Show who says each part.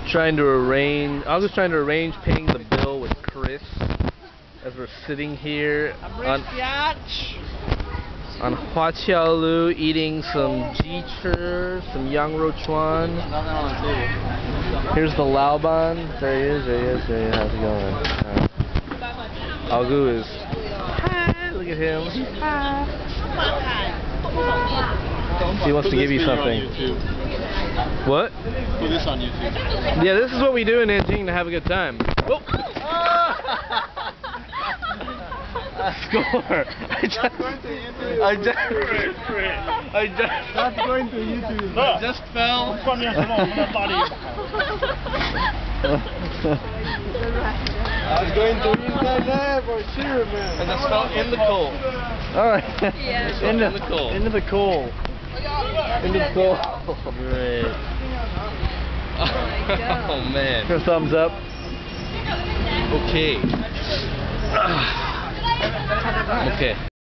Speaker 1: trying to arrange paying the bill with Chris as we're sitting here on Qiao eating some jichi, some yang rochuan. Here's the Laoban. There he is. How's it going? Agu is. Hi. Look at him. Hi. He wants to give you something. What?
Speaker 2: Put this on YouTube.
Speaker 1: Yeah, this is what we do in Nanjing to have a good time. Whoa. Score! I just fell.
Speaker 2: I was going to use that knife for sure, man.
Speaker 1: And just fell in the coal.
Speaker 3: Alright.
Speaker 1: Yeah. Into the coal.
Speaker 3: Into the coal.
Speaker 1: Into the coal. Great. Oh man.
Speaker 3: Your thumbs up.
Speaker 1: Okay. Okay.